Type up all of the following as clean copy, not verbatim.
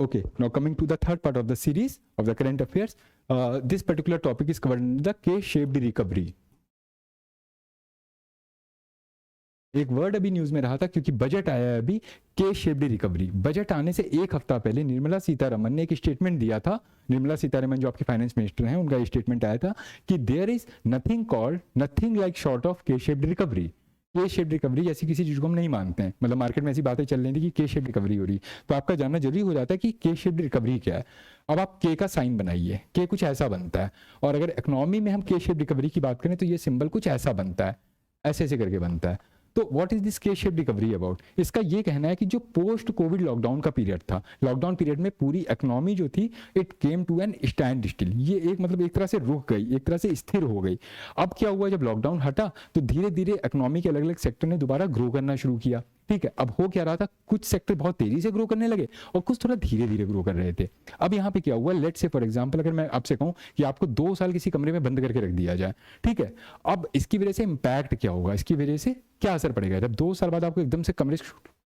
Okay, now coming to the third part of the series of the current affairs, this particular topic is covered in the K-shaped recovery. एक word अभी news में रहा था क्योंकि budget आया है अभी, के शेप्ड रिकवरी। बजट आने से एक हफ्ता पहले निर्मला सीतारमन ने एक स्टेटमेंट दिया था। निर्मला सीतारमन जो आपके फाइनेंस मिनिस्टर हैं, उनका स्टेटमेंट आया था कि there is nothing like short of K shaped recovery. K shaped recovery ऐसी किसी चीज को हम नहीं मानते हैं, मतलब मार्केट में ऐसी बातें चल रही थी कि के शेप्ड रिकवरी हो रही, तो आपका जानना जरूरी हो जाता है कि के शेप्ड रिकवरी क्या है। अब आप के का साइन बनाइए, के कुछ ऐसा बनता है, और अगर इकोनॉमी में हम के शेप्ड रिकवरी की बात करें तो ये सिंबल कुछ ऐसा बनता है, ऐसे ऐसे करके बनता है। तो what is this K shape recovery about? इसका ये कहना है कि जो पोस्ट कोविड लॉकडाउन का पीरियड था, लॉकडाउन पीरियड में पूरी इकोनॉमी जो थी it came to an stand still. ये एक मतलब एक तरह से रुक गई, एक तरह से स्थिर हो गई। अब क्या हुआ, जब लॉकडाउन हटा तो धीरे धीरे इकोनॉमी के अलग अलग सेक्टर ने दोबारा ग्रो करना शुरू किया। ठीक है, अब हो क्या रहा था, कुछ सेक्टर बहुत तेजी से ग्रो करने लगे और कुछ थोड़ा धीरे धीरे ग्रो कर रहे थे। अब यहाँ पे क्या हुआ, लेट से फॉर एग्जांपल अगर मैं आपसे कहूँ कि आपको 2 साल किसी कमरे में बंद करके रख दिया जाए, ठीक है, अब इसकी वजह से इंपैक्ट क्या होगा, इसकी वजह से क्या असर पड़ेगा। जब 2 साल बाद आपको एकदम से कमरे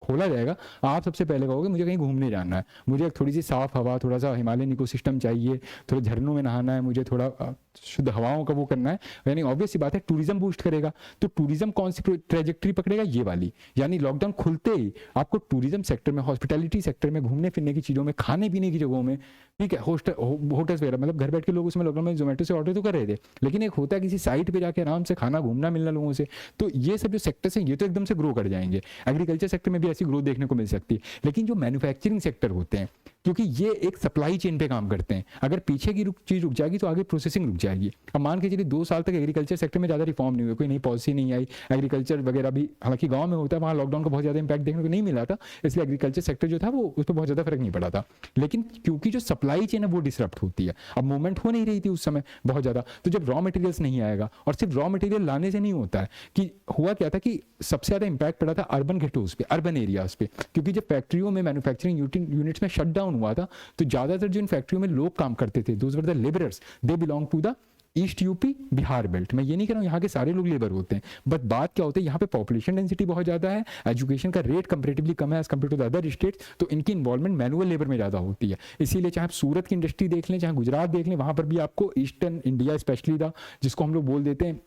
खोला जाएगा, आप सबसे पहले कहोगे मुझे कहीं घूमने जाना है, मुझे थोड़ी सी साफ हवा, थोड़ा सा हिमालयन इकोसिस्टम चाहिए, थोड़े झरनों में नहाना है, मुझे थोड़ा शुद्ध हवाओं का वो करना है। यानी ऑब्वियस सी बात है टूरिज्म बूस्ट करेगा। तो टूरिज्म कौन सी ट्रेजेक्ट्री पकड़ेगा, ये वाली। यानी लॉकडाउन खुलते ही आपको टूरिज्म सेक्टर में, हॉस्पिटैलिटी सेक्टर में, घूमने फिरने की चीज़ों में, खाने पीने की जगहों में, ठीक है, होटल्स वगैरह, मतलब घर बैठ के लोग उसमें लॉकडाउन में जोमेटो से ऑर्डर तो कर रहे थे, लेकिन एक होता है किसी साइट पे जाके आराम से खाना घूमना मिलना लोगों से। तो ये सब जो सेक्टर्स हैं ये तो एकदम से ग्रो कर जाएंगे। एग्रीकल्चर सेक्टर में भी ऐसी ग्रोथ देखने को मिल सकती है। लेकिन जो मैन्युफैक्चरिंग सेक्टर होते हैं, क्योंकि ये एक सप्लाई चेन पे काम करते हैं, अगर पीछे की चीज रुक जाएगी तो आगे प्रोसेसिंग रुक जाएगी। अब मान के चलिए 2 साल तक एग्रीकल्चर सेक्टर में ज्यादा रिफॉर्म नहीं हुआ, कोई नई पॉलिसी नहीं आई, एग्रीकल्चर वगैरह भी, हालांकि गांव में होता है, वहां लॉकडाउन का बहुत ज्यादा इंपैक्ट देखने को नहीं मिला था, इसलिए एग्रीकल्चर सेक्टर जो था वो उस पर बहुत ज्यादा फर्क नहीं पड़ा था। लेकिन क्योंकि जो सप्लाई चेन है वो डिसरप्ट होती है, अब मूवमेंट हो नहीं रही थी उस समय बहुत ज्यादा, तो जब रॉ मटेरियल्स नहीं आएगा, और सिर्फ रॉ मटेरियल लाने से नहीं होता है, कि हुआ क्या था कि सबसे ज्यादा इंपैक्ट पड़ा था अर्बन गेटोज पे, अर्बन एरियाज पे, क्योंकि जब फैक्ट्रियों में, मैन्युफैक्चरिंग यूनिट्स में शटडाउन हुआ था तो ज्यादातर जो इन फैक्ट्रियों में लोग काम करते थे, those were the labourers, they belong to the east UP Bihar belt. मैं ये नहीं कह रहा हूँ यहाँ के सारे लोग लेबर होते हैं, बट बात क्या होती है, यहाँ पे पॉपुलेशन डेंसिटी बहुत ज़्यादा है, एजुकेशन का रेट कंपेरेटिवली कम है as compare to the other states, तो इनकी इन्वॉल्वमेंट मैनुअल लेबर में ज़्यादा होती है। इसीलिए चाहे आप सूरत की इंडस्ट्री देख लें, चाहे गुजरात देख लें, वहाँ पर भी आपको ईस्टर्न इंडिया स्पेशली द, जिसको हम लोग बोल देते हैं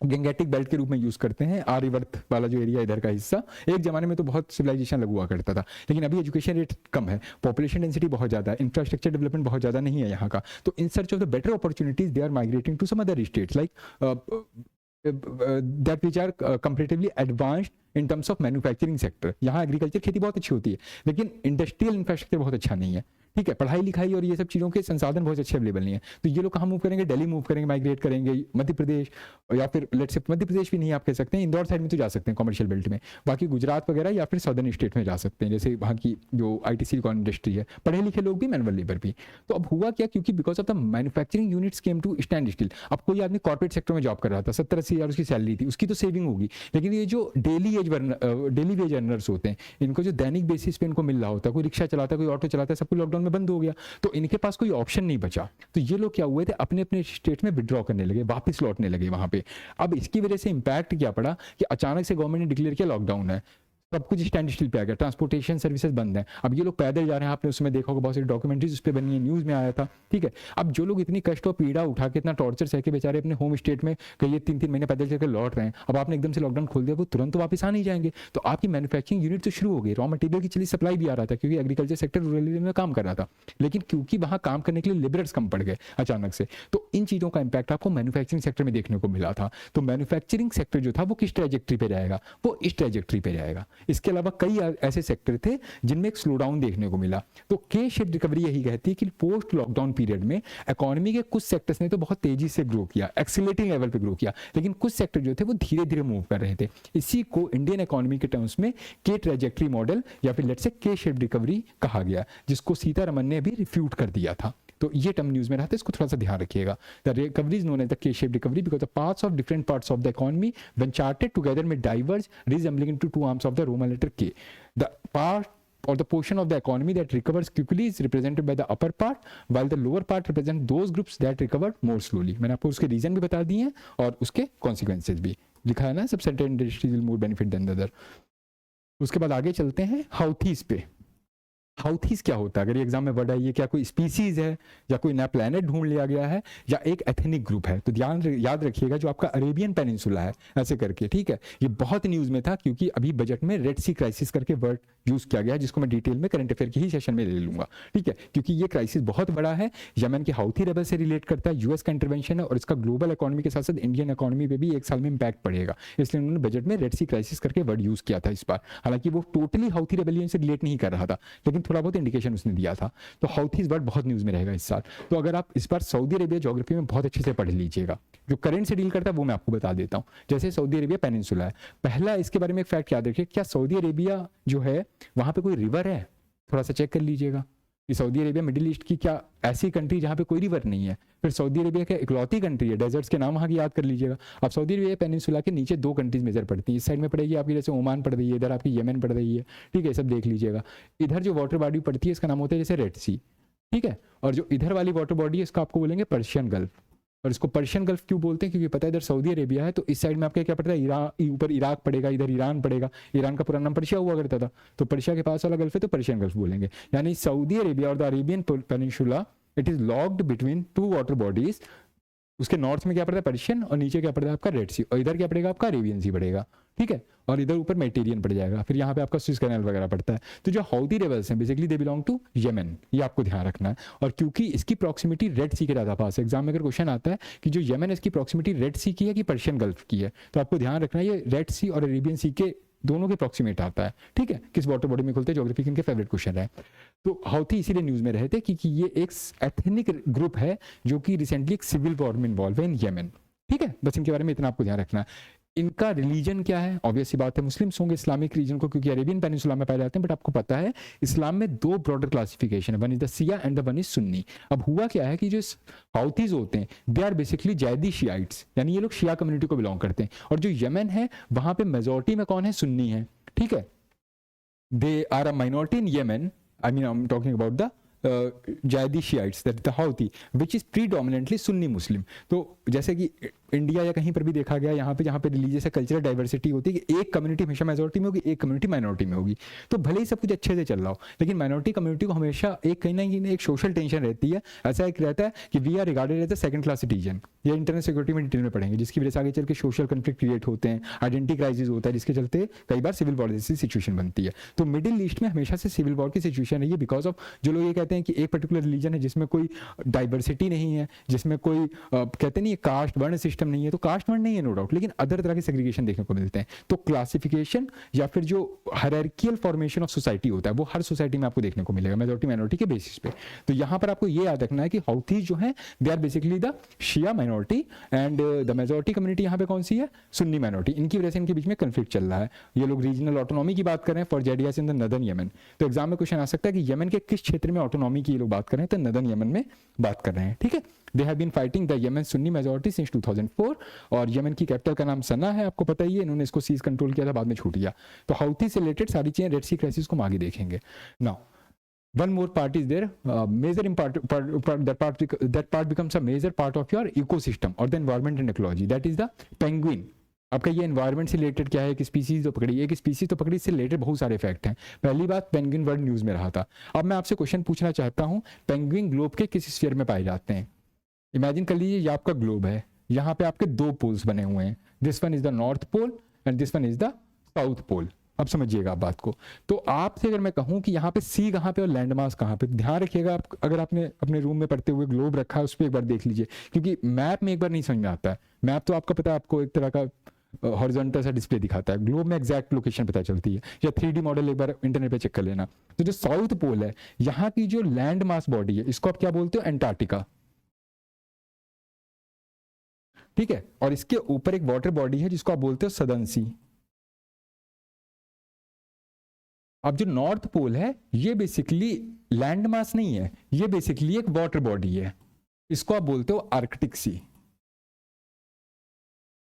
गंगेटिक बेल्ट के रूप में यूज करते हैं, आर्यवर्त वाला जो एरिया इधर का हिस्सा, एक जमाने में तो बहुत सिविलाइजेशन लगा हुआ करता था, लेकिन अभी एजुकेशन रेट कम है, पॉपुलेशन डेंसिटी बहुत ज्यादा है, इंफ्रास्ट्रक्चर डेवलपमेंट बहुत ज्यादा नहीं है यहाँ का, तो in search of the better opportunities they are migrating to some other states like that which are comparatively advanced in terms of manufacturing sector। यहाँ एग्रीकल्चर खेती बहुत अच्छी होती है, लेकिन इंडस्ट्रियल इंफ्रास्ट्रक्चर बहुत अच्छा नहीं है, ठीक है, पढ़ाई लिखाई और ये सब चीज़ों के संसाधन बहुत अच्छे अवेलेबल नहीं है। तो ये लोग कहाँ मूव करेंगे, दिल्ली मूव करेंगे, माइग्रेट करेंगे, मध्य प्रदेश, या फिर लेट्स से मध्य प्रदेश भी नहीं आप कह सकते हैं, इंदौर साइड में तो जा सकते हैं कॉमर्शियल बेल्ट में, बाकी गुजरात वगैरह या फिर सदर्न स्टेट में जा सकते हैं, जैसे वहाँ की जो IT सिलिकॉन इंडस्ट्री है, पढ़े लिखे लोग भी, मैनुअल लेबर भी। तो अब हुआ क्या, क्योंकि because of the manufacturing units came to stand still. अब कोई आदमी कॉर्पोरेट सेक्टर में जॉब कर रहा था, 70-80 हज़ार उसकी सैलरी थी, उसकी तो सेविंग होगी, लेकिन ये जो डेली वेज अर्नर्स होते हैं, इनको जो दैनिक बेसिस पे इनको मिल रहा होता है, कोई रिक्शा चलाता है, कोई ऑटो चलाता है, सब कुछ लॉकडाउन में बंद हो गया, तो इनके पास कोई ऑप्शन नहीं बचा। तो ये लोग क्या हुए थे, अपने अपने स्टेट में विड्रॉ करने लगे, वापस लौटने लगे वहां पे। अब इसकी वजह से इंपैक्ट क्या पड़ा कि अचानक से गवर्नमेंट ने डिक्लेयर किया लॉकडाउन है, सब कुछ स्टैंड स्टिल पे आ गया, ट्रांसपोर्टेशन सर्विसेज बंद है। अब ये लोग पैदल जा रहे हैं, आपने उसमें देखा होगा, बहुत सारी डॉक्यूमेंट्रीज उस पर बनी है, न्यूज़ में आया था, ठीक है। अब जो लोग इतनी कष्ट और पीड़ा उठा के, इतना टॉर्चर सह के बेचारे अपने होम स्टेट में कई 3-3 महीने पैदल चलकर लौट रहे हैं, अब आपने एकदम से लॉकडाउन खोल दिया, वो तुरंत तो वापस आ नहीं जाएंगे। तो आपकी मैन्युफैक्चरिंग यूनिट तो शुरू हो गई, रॉ मटेरियल की चली सप्लाई भी आ रहा था, क्योंकि एग्रीकल्चर सेक्टर रूरल एरिया में काम कर रहा था, लेकिन क्योंकि वहाँ काम करने के लिए लेबरर्स कम पड़ गए अचानक से, तो इन चीज़ों का इंपैक्ट आपको मैन्युफैक्चरिंग सेक्टर में देखने को मिला था। तो मैन्युफैक्चरिंग सेक्टर जो था वो किस ट्रेजेक्ट्री पे रहेगा, वो इस ट्रेजेक्ट्री पे रहेगा। इसके अलावा कई ऐसे सेक्टर थे जिनमें एक स्लो डाउन देखने को मिला। तो के शेप रिकवरी यही कहती है कि पोस्ट लॉकडाउन पीरियड में इकोनॉमी के कुछ सेक्टर्स ने तो बहुत तेजी से ग्रो किया, एक्सीलरेटिंग लेवल पे ग्रो किया, लेकिन कुछ सेक्टर जो थे वो धीरे धीरे मूव कर रहे थे। इसी को इंडियन इकोनॉमी के टर्म्स में के ट्रेजेक्ट्री मॉडल या फिर लेट्स से के शेप रिकवरी कहा गया, जिसको सीतारमन ने भी रिफ्यूट कर दिया था। तो ये टर्म न्यूज में रहता है, इसको थोड़ा सा ध्यान रखिएगा। The recovery is known as the K shape recovery because the parts of different parts of the economy when charted together में diverge resembling into two arms of the Roman letter K. The part or the portion of the economy that recovers quickly is represented by the upper part, while the lower part represent those groups that recovered more slowly। मैंने आपको उसके reason भी बता दिए हैं और उसके consequences भी लिखा है ना, सब certain industries will more benefit than the other। उसके बाद आगे चलते हैं हाउथीज पे। हाउथीज क्या होता है, अगर ये एग्जाम में वर्ड है, ये क्या कोई स्पीसीज है या कोई नया प्लेनेट ढूंढ लिया गया है या एक एथनिक ग्रुप है? तो ध्यान याद रखिएगा जो आपका अरेबियन पेनिनसुला है, ऐसे करके, ठीक है। ये बहुत न्यूज में था क्योंकि अभी बजट में रेड सी क्राइसिस करके वर्ड यूज किया गया है, जिसको मैं डिटेल में करंट अफेयर की ही सेशन में ले लूंगा, ठीक है, क्योंकि ये क्राइसिस बहुत बड़ा है, यमन के हाउथी रेबल से रिलेट करता है, यूएस का इंटरवेंशन है और इसका ग्लोबल इकोनॉमी के साथ साथ इंडियन इकोनॉमी पे भी एक साल में इंपैक्ट पड़ेगा, इसलिए उन्होंने बजट में रेड सी क्राइसिस करके वर्ड यूज किया था इस बार। हालांकि वो टोटली हाउथी रेबेलियन से रिलेट नहीं कर रहा था, लेकिन थोड़ा बहुत इंडिकेशन उसने दिया था। तो हाउथीज वर्ड बहुत न्यूज में रहेगा इस साल। तो अगर आप इस बार सऊदी अरेबिया ज्योग्राफी में बहुत अच्छे से पढ़ लीजिएगा, जो करंट से डील करता है वो मैं आपको बता देता हूँ। जैसे सऊदी अरेबिया पेनिनसुला है, पहला इसके बारे में एक फैक्ट याद रखिए, क्या सऊदी अरेबिया जो है वहां पे कोई रिवर है? थोड़ा सा चेक कर लीजिएगा कि सऊदी अरेबिया मिडिल ईस्ट की क्या ऐसी कंट्री जहां पे कोई रिवर नहीं है? फिर सऊदी अरेबिया क्या इकलौती कंट्री है? डेजर्ट्स के नाम वहां की याद कर लीजिएगा। अब सऊदी अरेबिया पेनिनसुला के नीचे दो कंट्रीज मेजर पड़ती है, इस साइड में पड़ेगी आपकी जैसे ओमान पड़ रही है, इधर आपकी येमेन पड़ रही है, ठीक है, सब देख लीजिएगा। इधर जो वाटर बॉडी पड़ती है इसका नाम होता है जैसे रेड सी, ठीक है, और जो इधर वाली वाटर बॉडी है इसका आपको बोलेंगे पर्शियन गल्फ। और इसको पर्शियन गल्फ क्यों बोलते हैं? क्योंकि पता है इधर सऊदी अरेबिया है तो इस साइड में आपका क्या पड़ता है, ईरान, ऊपर इराक पड़ेगा, इधर ईरान पड़ेगा। ईरान का पूरा नाम पर्शिया हुआ करता था, तो पर्शिया के पास वाला गल्फ है तो पर्शियन गल्फ बोलेंगे। यानी सऊदी अरेबिया और the Arabian peninsula it is locked between two water bodies. उसके नॉर्थ में क्या पड़ता है पर्शियन और नीचे क्या पड़ता है आपका रेड सी, और इधर क्या पड़ेगा आपका अरेबियन सी पड़ेगा, ठीक है, और इधर ऊपर मेडिटेरियन पड़ जाएगा। फिर यहाँ पे आपका स्विस कैनाल वगैरह पड़ता है। तो जो हाउथी रेबल्स हैं basically they belong to Yemen, ये आपको ध्यान रखना है। और क्योंकि इसकी प्रॉक्सिमिटी रेड सी के ज़्यादा पास है, एग्जाम में अगर क्वेश्चन आता है कि जो येमेन इसकी प्रॉक्सिमिटी रेड सी की है कि पर्शियन गल्फ की है, तो आपको ध्यान रखना है ये रेड सी और अरेबियन सी के दोनों के प्रॉक्सिमेट आता है, ठीक है। किस वाटर बॉडी में खुलते हैं, ज्योग्राफी के इनके फेवरेट क्वेश्चन है। तो हाउथी इसीलिए न्यूज में रहे थे क्योंकि ये एक एथनिक ग्रुप है जो कि रिसेंटली एक सिविल वॉर में इन्वॉल्व है इन येमेन, ठीक है। बस इनके बारे में इतना आपको ध्यान रखना है। इनका रिलीजन क्या है? ऑब्वियस सी बात है मुस्लिम्स होंगे, इस्लामिक रीजन को, क्योंकि अरेबियन पेनिनसुला में पाए जाते हैं। बट आपको पता है इस्लाम में दो ब्रॉडर क्लासिफिकेशन है, one is the Shia and the one is Sunni. अब हुआ क्या है कि जो हाउथीज होते हैं they are basically Zaidi Shiites, यानी ये लोग शिया कम्युनिटी को बिलोंग करते हैं। और जो यमन है वहां पे मेजोरिटी में कौन है? सुन्नी है, ठीक है। They are a minority in Yemen, I mean I am talking about the Zaidi Shiites, that the Houthi which is predominantly Sunni Muslim. तो जैसे कि इंडिया या कहीं पर भी देखा गया यहाँ पे जहाँ पे रिलीजियस या कल्चरल डाइवर्सिटी होती है कि एक कम्युनिटी हमेशा मेजोरिटी में होगी, एक कम्युनिटी माइनॉरिटी में होगी। तो भले ही सब कुछ अच्छे से चल रहा हो, लेकिन माइनॉरिटी कम्युनिटी को हमेशा एक कहीं ना कहीं एक सोशल टेंशन रहती है। ऐसा एक रहता है कि we are regarded as the second class citizen, ये इंटरनल सिक्योरिटी में डिटेल में पढ़ेंगे, जिसकी वजह से आगे चल के सोशल कन्फ्लिक्ट क्रिएट होते हैं, आइडेंटिटी क्राइसिस होता है, जिसके चलते कई बार सिविल वॉर जैसी सिचुएशन बनती है। तो मिडिल ईस्ट में हमेशा से सिविल वॉर की सिचुएशन रही है बिकॉज ऑफ जो लोग ये कहते हैं कि एक पर्टिकुलर रिलीजन है जिसमें कोई डाइवर्सिटी नहीं है, जिसमें कोई कहते नहीं कास्ट वर्ण सिस्टम नहीं है। तो कास्ट नहीं है नो डाउट, लेकिन अदर तरह के सेग्रीगेशन देखने को मिलते हैं। तो क्लासिफिकेशन या फिर जो हायरार्कियल फॉर्मेशन ऑफ सोसाइटी होता है वो हर सोसाइटी में आपको देखने को मिलेगा मेजॉरिटी माइनॉरिटी के बेसिस पे। तो यहां पर आपको ये याद रखना है कि हाउथीज जो है they are basically the Shia minority and the majority community यहाँ पे कौन सी है? Sunni minority. इनकी वजह से इनके बीच में कंफ्लिक्ट चल रहा है। ये लोग रीजनल ऑटोनॉमी की बात कर रहे हैं for Zaidis in the northern Yemen. तो एग्जाम में क्वेश्चन आ सकता है कि येमेन के किस क्षेत्र में ऑटोनॉमी की ये लोग बात कर रहे हैं? तो नदर्न येमेन में बात कर रहे हैं, ठीक है। They have been fighting the Yemen Sunni majority since 2004 और येमेन की कैपिटल का नाम सना है, आपको पता ही है। इन्होंने इसको सीज कंट्रोल किया था, बाद में छूट गया। तो हाउथी से रिलेटेड सारी चीजें रेड सी क्राइसिस को हम आगे देखेंगे। Now one more part is there, major that part becomes a major part of your ecosystem or the environment and ecology, that is the penguin। आपका ये एनवायरमेंट से रिलेटेड क्या है कि स्पीसीज तो पकड़ी, एक स्पीसीज तो पकड़ी, इससे रिलेटेड बहुत सारे फैक्ट हैं। पहली बात पेंगुइन वर्ड न्यूज में रहा था। अब मैं आपसे क्वेश्चन पूछना चाहता हूं, पेंगुइन ग्लोब के किस स्फीयर में पाए जाते हैं? इमेजिन कर लीजिए ये आपका ग्लोब है, यहाँ पे आपके दो पोल्स बने हुए हैं, this one is the north pole and this one is the south pole. अब समझिएगा आप बात को। तो आपसे अगर मैं कहूं कि यहाँ पे सी कहाँ पे और लैंड मास कहाँ पे, ध्यान रखिएगा आप अगर आपने अपने रूम में पढ़ते हुए ग्लोब रखा है उस पर एक बार देख लीजिए, क्योंकि मैप में एक बार नहीं समझ में आता है। मैप तो आपका पता है आपको एक तरह का हॉरिजॉन्टल सा डिस्प्ले दिखाता है, ग्लोब में एग्जैक्ट लोकेशन पता चलती है, या 3D मॉडल एक बार इंटरनेट पे चेक कर लेना। तो जो साउथ पोल है यहाँ की जो लैंड मास बॉडी है इसको आप क्या बोलते हो? एंटार्क्टिका, ठीक है। और इसके ऊपर एक वाटर बॉडी है जिसको आप बोलते हो सदर्न सी। अब जो नॉर्थ पोल है ये बेसिकली लैंड मास नहीं है, ये बेसिकली एक वाटर बॉडी है, इसको आप बोलते हो आर्कटिक सी।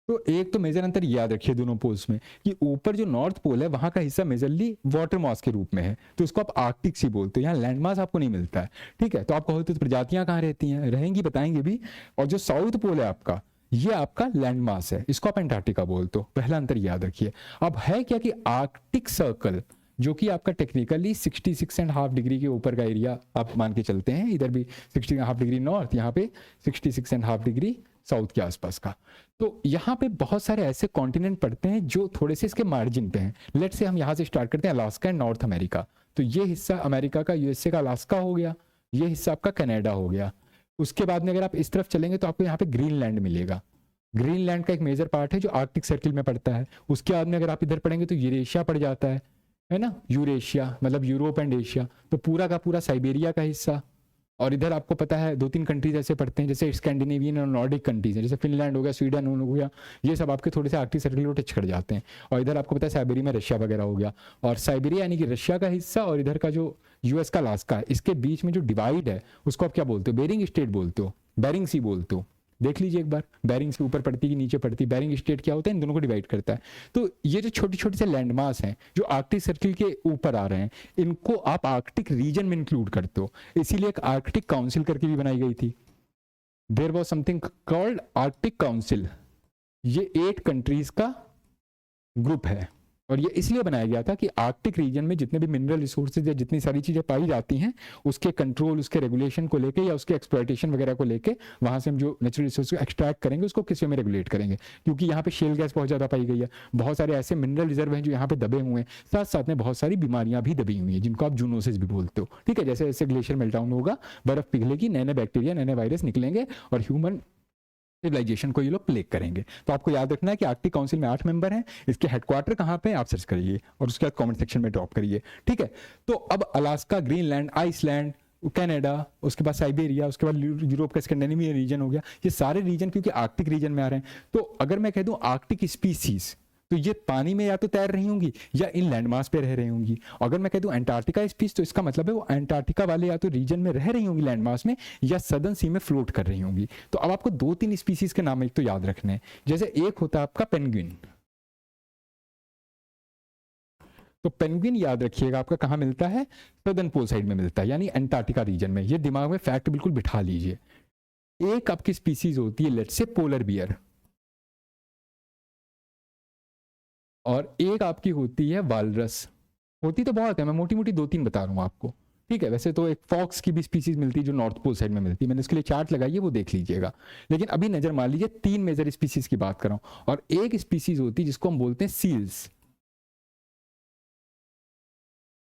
तो एक तो मेजर अंतर याद रखिए दोनों पोल्स में कि ऊपर जो नॉर्थ पोल है वहां का हिस्सा मेजरली वाटर मास के रूप में है, तो इसको आप आर्कटिक सी बोलते हो। यहाँ लैंड मास आपको नहीं मिलता है, ठीक है। तो आप कहोगे तो प्रजातियां कहाँ रहती हैं? रहेंगी, बताएंगे भी। और जो साउथ पोल है आपका ये आपका लैंड मास है, इसको आप एंटार्क्टिका बोलते हो। पहला अंतर याद रखिए। अब है क्या कि आर्कटिक सर्कल जो कि आपका टेक्निकली 66.5 डिग्री के ऊपर का एरिया आप मान के चलते हैं, इधर भी 60.5 डिग्री नॉर्थ, यहाँ पे 66.5 डिग्री साउथ के आसपास का। तो यहाँ पे बहुत सारे ऐसे कॉन्टिनेंट पड़ते हैं जो थोड़े से इसके मार्जिन पे हैं। लेट्स से हम यहाँ से स्टार्ट करते हैं, अलास्का एंड नॉर्थ अमेरिका। तो ये हिस्सा अमेरिका का, यूएसए का अलास्का हो गया, ये हिस्सा आपका कनाडा हो गया। उसके बाद में अगर आप इस तरफ चलेंगे तो आपको यहाँ पे ग्रीनलैंड मिलेगा। ग्रीनलैंड का एक मेजर पार्ट है जो आर्कटिक सर्किल में पड़ता है। उसके बाद में अगर आप इधर पढ़ेंगे तो यूरेशिया पड़ जाता है ना, यूरेशिया मतलब यूरोप एंड एशिया, तो पूरा का पूरा साइबेरिया का हिस्सा। और इधर आपको पता है 2-3 कंट्रीज ऐसे पड़ते हैं जैसे स्कैंडिनेवियन और नॉर्डिक कंट्रीज हैं, जैसे फिनलैंड हो गया, स्वीडन हो गया, ये सब आपके थोड़े से आर्कटिक सर्किल को टच कर जाते हैं। और इधर आपको पता है साइबेरिया में रशिया वगैरह हो गया, और साइबेरिया यानी कि रशिया का हिस्सा, और इधर का जो यूएस का अलास्का है, इसके बीच में जो डिवाइड है उसको आप क्या बोलते हो? बेरिंग स्टेट बोलते हो, बेरिंग सी बोलते हो। देख लीजिए एक बार, बेरिंग से ऊपर पड़ती है कि नीचे पड़ती है, बेरिंग स्टेट क्या होता है, इन दोनों को डिवाइड करता है। तो ये जो छोटे छोटे से लैंड मास हैं जो आर्कटिक सर्किल के ऊपर आ रहे हैं, इनको आप आर्कटिक रीजन में इंक्लूड करते हो। इसीलिए एक आर्कटिक काउंसिल करके भी बनाई गई थी। There was something called Arctic Council. ये 8 कंट्रीज का ग्रुप है, और ये इसलिए बनाया गया था कि आर्कटिक रीजन में जितने भी मिनरल रिसोर्सेज या जितनी सारी चीजें पाई जाती हैं, उसके कंट्रोल, उसके रेगुलेशन को लेके या उसके एक्सप्लॉयटेशन वगैरह को लेके, वहां से हम जो नेचुरल रिसोर्स को एक्सट्रैक्ट करेंगे उसको किस वे में रेगुलेट करेंगे। क्योंकि यहाँ पे शेल गैस बहुत ज्यादा पाई गई है, बहुत सारे ऐसे मिनरल रिजर्व हैं जो यहाँ पे दबे हुए हैं, साथ साथ में बहुत सारी बीमारियां भी दबी हुई हैं जिनको आप जूनोसिस भी बोलते हो। ठीक है, जैसे जैसे ग्लेशियर मेल्टडाउन होगा, बर्फ पिघलेगी, नए नए बैक्टीरिया, नए नए वायरस निकलेंगे और ह्यूमन सिविलाइजेशन को ये लोग प्लेग करेंगे। तो आपको याद रखना है कि आर्कटिक काउंसिल में 8 मेंबर हैं। इसके हेडक्वार्टर कहाँ पे आप सर्च करिए और उसके बाद कमेंट सेक्शन में ड्रॉप करिए। ठीक है, तो अब अलास्का, ग्रीनलैंड, आइसलैंड, कनाडा, उसके बाद साइबेरिया, उसके बाद यूरोप का स्कैंडिनेवियन रीजन हो गया, ये सारे रीजन क्योंकि आर्कटिक रीजन में आ रहे हैं। तो अगर मैं कह दूं आर्कटिक स्पीसीज, तो ये पानी में या तो तैर रही होंगी या इन लैंडमास पे रह रही होंगी। अगर मैं कह दूं अंटार्कटिका स्पीसीज, तो इसका मतलब है वो अंटार्कटिका वाले या तो रीजन में रह रही होंगी लैंडमास में, या सदर्न सी में फ्लोट कर रही होंगी। तो अब आपको 2-3 स्पीसीज के नाम एक तो याद रखने हैं। जैसे एक होता है आपका पेंगुइन, तो पेंगुइन याद रखिएगा आपका कहाँ मिलता है? सदर्न पोल साइड में मिलता है, यानी अंटार्कटिका रीजन में। ये दिमाग में फैक्ट बिल्कुल बिठा लीजिए। एक आपकी स्पीसीज होती है लेट्स से पोलर बियर, और एक आपकी होती है वालरस। होती तो बहुत है, मैं मोटी मोटी 2-3 बता रहा हूँ आपको। ठीक है, वैसे तो एक फॉक्स की भी स्पीसीज मिलती है जो नॉर्थ पोल साइड में मिलती है, मैंने उसके लिए चार्ट लगाई है, वो देख लीजिएगा। लेकिन अभी नजर मान लीजिए 3 मेजर स्पीसीज की बात कर रहा हूँ, और एक स्पीसीज होती है जिसको हम बोलते हैं सील्स।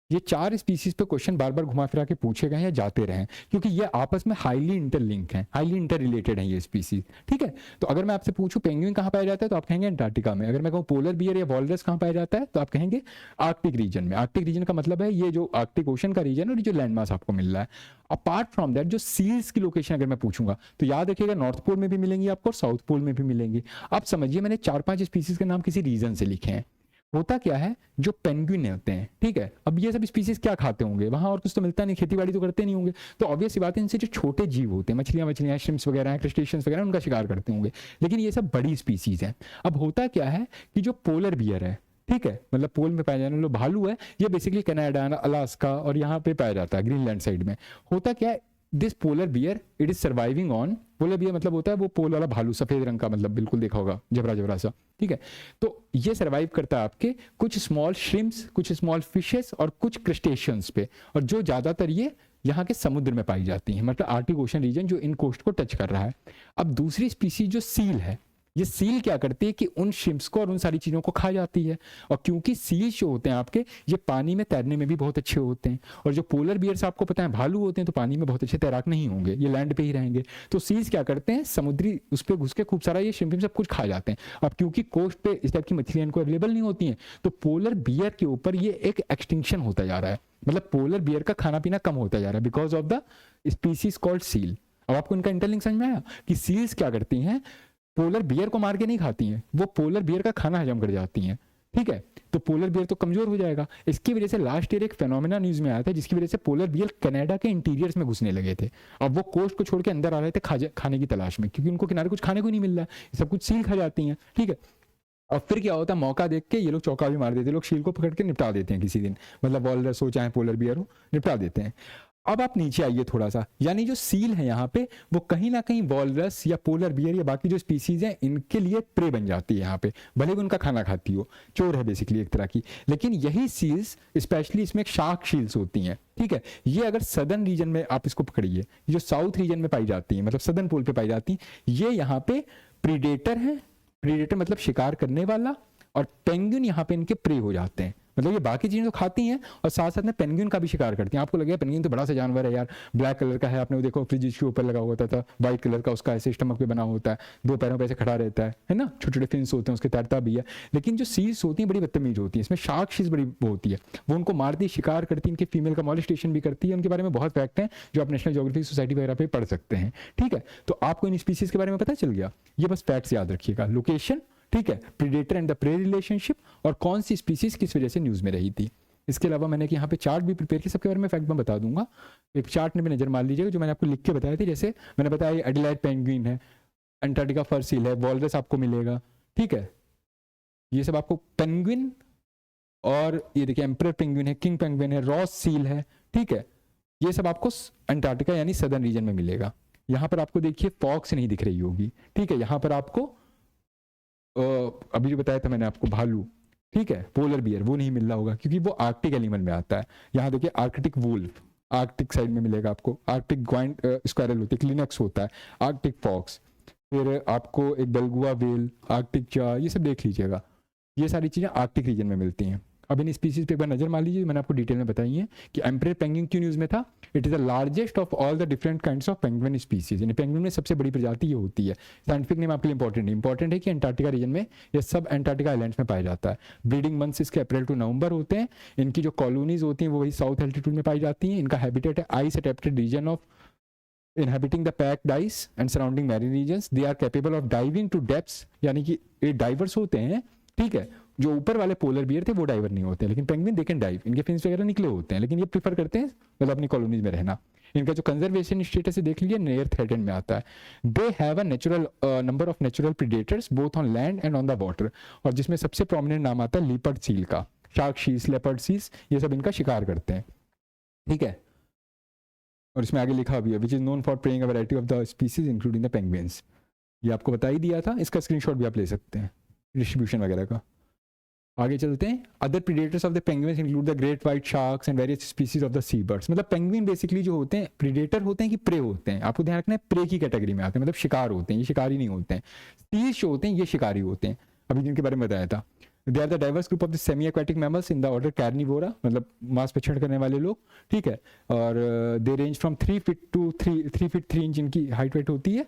ये 4 स्पीसीज पे क्वेश्चन बार बार घुमा फिरा के पूछे गए हैं, जाते रहे, क्योंकि ये आपस में हाईली इंटरलिंक हैं, हाईली इंटर रिलेटेड हैं ये स्पीसीज। ठीक है, तो अगर मैं आपसे पूछूं पेंगुइन कहाँ पाया जाता है तो आप कहेंगे अंटार्कटिका में। अगर मैं कहूँ पोलर बियर या वॉलरस कहाँ पाया जाता है तो आप कहेंगे आर्कटिक रीजन में। आर्कटिक रीजन का मतलब है ये जो आर्कटिक ओशन का रीजन और जो लैंडमास आपको मिल रहा है। अपार्ट फ्रॉम दैट जो सील्स की लोकेशन अगर मैं पूछूंगा तो याद रखिएगा नॉर्थ पोल में भी मिलेंगी आपको और साउथ पोल में भी मिलेंगी। आप समझिए मैंने 4-5 स्पीसीज के नाम किसी रीजन से लिखे हैं। होता क्या है, जो पेंगुइन होते हैं, ठीक है, अब ये सब स्पीसीज क्या खाते होंगे, वहां और कुछ तो मिलता नहीं, खेती बाड़ी तो करते नहीं होंगे, तो ऑब्वियस सी बात है इनसे जो छोटे जीव होते हैं, मछलियां, श्रिम्प्स वगैरह हैं, क्रस्टेशियंस वगैरह, उनका शिकार करते होंगे। लेकिन ये सब बड़ी स्पीसीज हैं। अब होता क्या है कि जो पोलर बियर है, ठीक है, मतलब पोल में पाया जाने वाला भालू है, ये बेसिकली कनाडा, अलास्का और यहाँ पे पाया जाता है ग्रीनलैंड साइड में। होता क्या है, this polar bear it is surviving on, polar bear मतलब होता है वो पोल वाला भालू, सफेद रंग का, मतलब बिल्कुल देखा होगा, जबरा जबरा सा। ठीक है, तो ये सर्वाइव करता है आपके कुछ स्मॉल श्रिम्प्स, कुछ स्मॉल फिशेस और कुछ क्रस्टेशियंस पे, और जो ज्यादातर ये यहाँ के समुद्र में पाई जाती हैं, मतलब आर्कटिक ओशन रीजन जो इन कोस्ट को टच कर रहा है। अब दूसरी स्पीसीज जो सील है, ये सील क्या करती है कि उन शिप्स को और उन सारी चीज़ों को खा जाती है। और क्योंकि सील जो होते हैं आपके, ये पानी में तैरने में भी बहुत अच्छे होते हैं, और जो पोलर बियर्स आपको पता है भालू होते हैं तो पानी में बहुत अच्छे तैराक नहीं होंगे, ये लैंड पे ही रहेंगे। तो सील्स क्या करते हैं, समुद्री उस पर घुस के खूब सारा ये शिम्प सब कुछ खा जाते हैं। अब क्योंकि कोस्ट पे इस टाइप की मछलियां इनको अवेलेबल नहीं होती हैं, तो पोलर बियर के ऊपर ये एक एक्सटिंक्शन होता जा रहा है, मतलब पोलर बियर का खाना पीना कम होता जा रहा है because of the species called seal. अब आपको इनका इंटरलिंक समझ में आया कि सील्स क्या करती हैं, पोलर बियर को मार के नहीं खाती हैं, वो पोलर बियर का खाना हजम कर जाती हैं। ठीक है, तो पोलर बियर तो कमजोर हो जाएगा। इसकी वजह से लास्ट ईयर एक फेनोमेना न्यूज में आया था जिसकी वजह से पोलर बियर कनाडा के इंटीरियर्स में घुसने लगे थे। अब वो कोस्ट को छोड़ के अंदर आ रहे थे खाने की तलाश में, क्योंकि उनको किनारे कुछ खाने को नहीं मिल रहा है, सब कुछ सील खा जाती हैं। ठीक है, और फिर क्या होता है, मौका देख के ये लोग चौका भी मार देते हैं, लोग शील को पकड़ के निपटा देते हैं किसी दिन, मतलब वॉलरस हो चाहे पोलर बियर हो, निपटा देते हैं। अब आप नीचे आइए थोड़ा सा, यानी जो सील है यहाँ पे वो कहीं ना कहीं वॉलरस या पोलर बियर या बाकी जो स्पीसीज हैं इनके लिए प्रे बन जाती है यहाँ पे, भले भी उनका खाना खाती हो, चोर है बेसिकली एक तरह की। लेकिन यही सील्स स्पेशली इसमें शार्क शील्स होती हैं, ठीक है, ये अगर सदर्न रीजन में आप इसको पकड़िए, जो साउथ रीजन में पाई जाती है, मतलब सदर्न पोल पे पाई जाती है, ये यहाँ पे प्रीडेटर है, प्रीडेटर मतलब शिकार करने वाला, और पेंगुइन यहाँ पे इनके प्रे हो जाते हैं, मतलब ये बाकी चीजें तो खाती हैं और साथ साथ में पेंगुइन का भी शिकार करती हैं। आपको लगेगा पेंगुइन तो बड़ा सा जानवर है यार, ब्लैक कलर का है, आपने वो देखो फ्रिज के ऊपर लगा होता था, व्हाइट कलर का उसका ऐसे स्टमक पे बना होता है, दो पैरों पे ऐसे खड़ा रहता है ना, छोटे छोटे फिन्स होते हैं उसके, तैरता भी है। लेकिन जो सील्स होती हैं बड़ी बदतमीज होती है, इसमें शार्क शील्स बड़ी वो होती है, वो उनको मारती है, शिकार करती है, इनके फीमेल का मॉलिस्टेशन भी करती है। उनके बारे में बहुत फैक्ट हैं जो आप नेशनल ज्योग्राफिक सोसाइटी वगैरह पे पढ़ सकते हैं, ठीक है। तो आपको इन स्पीसीज के बारे में पता चल गया, ये बस फैक्ट्स याद रखिएगा, लोकेशन, ठीक है, predator and the prey relationship, और कौन सी स्पीसीज किस वजह से न्यूज में रही थी। इसके अलावा मैंने कि यहाँ पे चार्ट भी प्रिपेयर किया, सबके बारे में फैक्ट मैं बता दूंगा, एक चार्ट में भी नजर मार लीजिएगा जो मैंने आपको लिख के बताए थे। जैसे मैंने बताया ये एडिलाइड पेंगुइन है, अंटार्कटिका फर सील है, वॉलरस आपको मिलेगा, ठीक है, ये सब आपको पेंगुइन, और ये देखिए एम्परर पेंगुइन है, किंग पेंगुइन है, रॉस सील है, ठीक है, ये सब आपको अंटार्कटिका यानी सदर्न रीजन में मिलेगा। यहाँ पर आपको देखिए फॉक्स नहीं दिख रही होगी, ठीक है, यहाँ पर आपको अभी जो बताया था मैंने आपको भालू, ठीक है, पोलर बियर वो नहीं मिल रहा होगा क्योंकि वो आर्कटिक एनिमल में आता है। यहाँ देखिए आर्कटिक वुल्फ आर्कटिक साइड में मिलेगा आपको, आर्कटिक ग्वाइंट स्क्वायरल होती है, क्लिनक्स होता है, आर्कटिक फॉक्स, फिर आपको एक बेलगुआ वेल, आर्कटिक चा, ये सब देख लीजिएगा, ये सारी चीज़ें आर्कटिक रीजन में मिलती हैं। अब इन स्पीसीज पे एक बार नजर मार लीजिए, मैंने आपको डिटेल में बताई है कि एम्परर पेंगुइन क्यों न्यूज में था। It is the largest of all the different kinds of penguin species, यानी पेंगुइन में सबसे बड़ी प्रजाति ये होती है। साइंटिफिक नेम आपके लिए इंपॉर्टेंट है कि अंटार्कटिका रीजन में या सब अंटार्कटिका आइलैंड्स में पाया जाता है। ब्रीडिंग मंथ्स इसके अप्रैल टू नवंबर होते हैं। इनकी जो कॉलोनीज होती हैं वो वही साउथ एल्टीट्यूड में पाई जाती हैं। इनका हैबिटेट है ice adapted region of inhabiting the packed ice and surrounding marine regions. They are capable of diving to depths, यानी कि ये डाइवर्स होते हैं, ठीक है। जो ऊपर वाले पोलर बियर थे वो डाइवर नहीं होते, लेकिन पेंगुइन दे कैन डाइव, इनके फिन्स वगैरह निकले होते हैं, लेकिन ये प्रीफर करते हैं मतलब अपनी कॉलोनीज में रहना। इनका जो कंजर्वेशन स्टेटस है देख लीजिए, नियर थ्रेटेंड में आता है। They have a natural number of natural predators both on land and on the water, और जिसमें सबसे प्रोमिनेंट नाम आता है लीपर्ड सील का, शार्क शील्स, लेपर्ड सील्स, ये सब इनका शिकार करते हैं, ठीक है। और इसमें आगे लिखा भी है which is known for praying a variety of the species including the penguins, ये आपको बता ही दिया था, इसका स्क्रीनशॉट भी आप ले सकते हैं डिस्ट्रीब्यूशन वगैरह का। आगे चलते हैं। Other predators of the penguins include the great white sharks and various species of the sea birds. मतलब पेंगुइन बेसिकली जो होते हैं प्रीडेटर होते हैं कि प्रे होते हैं, आपको ध्यान रखना है, प्रे की कैटेगरी में आते हैं, मतलब शिकार होते हैं, ये शिकारी नहीं होते हैं। सील्स जो होते हैं ये शिकारी होते हैं, अभी जिनके बारे में बताया था। They are the diverse group of the semi aquatic mammals in the order Carnivora, मतलब मांस पे छेड़ करने वाले लोग, ठीक है। और they range from 3 feet to 3 feet 3 inch इनकी हाइट वेट होती है।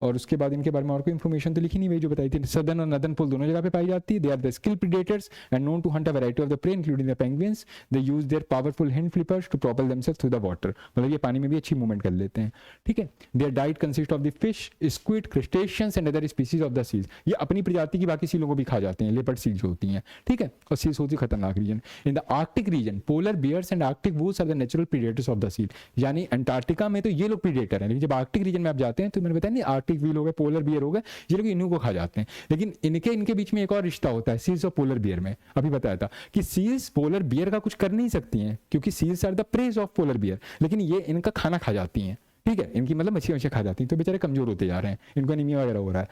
और उसके बाद इनके बारे में और कोई इन्फॉर्मेशन तो लिखी नहीं हुई, जो बताई थी सदर्न और नदर्न पोल दोनों जगह पे पाई जाती है। They are the skill predators and known to hunt a variety of the prey including the penguins. They use their powerful hand flippers to propel themselves through the water, मतलब ये पानी में भी अच्छी मूवमेंट कर लेते हैं, ठीक है। Their diet consist of the fish, squid, crustaceans and other species of the seas. ये अपनी प्रजाति की बाकी सीलों को भी खा जाते हैं, लेपर्ड सील्स होती हैं, ठीक है। और सील्स होती है खतरनाक region. In the Arctic region polar bears and Arctic wolves are the natural predators of the seal, यानी अंटार्कटिका में तो ये लोग प्रीडेटर हैं, लेकिन जब आर्कटिक रीजन में आप जाते हैं तो मैंने बताया नहीं, आर्कटिक व्हील हो गए, पोलर बियर हो गए, ये लोग इन्हीं को खा जाते हैं। लेकिन इनके बीच में एक और रिश्ता होता है सील्स और पोलर बियर में। अभी बताया था कि सील्स पोलर बियर का कुछ कर नहीं सकती हैं क्योंकि seals are the preys of polar bear, लेकिन ये इनका खाना खा जाती हैं, ठीक है। इनकी मतलब मछली खा जाती हैं, तो बेचारे कमजोर होते जा रहे हैं, इनको एनीमिया वगैरह हो रहा है।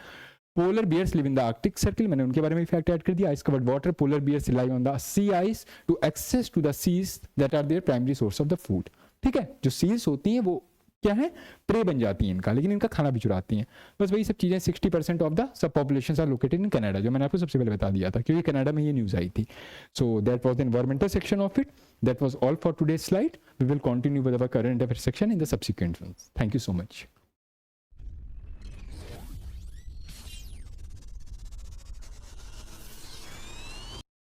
Polar bears live in the Arctic circle, मैंने उनके बारे में फैक्ट ऐड कर दिया। Ice covered water, polar bears rely on the sea ice to access to the seas that are their primary source of the food, ठीक है। जो seals होती हैं वो क्या है, प्रे बन जाती हैं इनका, लेकिन इनका खाना भी चुराती हैं। बस वही सब चीजें। 60% of the sub population are located in Canada, जो मैंने आपको सबसे पहले बता दिया था क्योंकि कनाडा में ये न्यूज आई थी। So that was the environmental section of it. That was all for today's slide. We will continue with our current affair section in the subsequent ones. Thank you so much.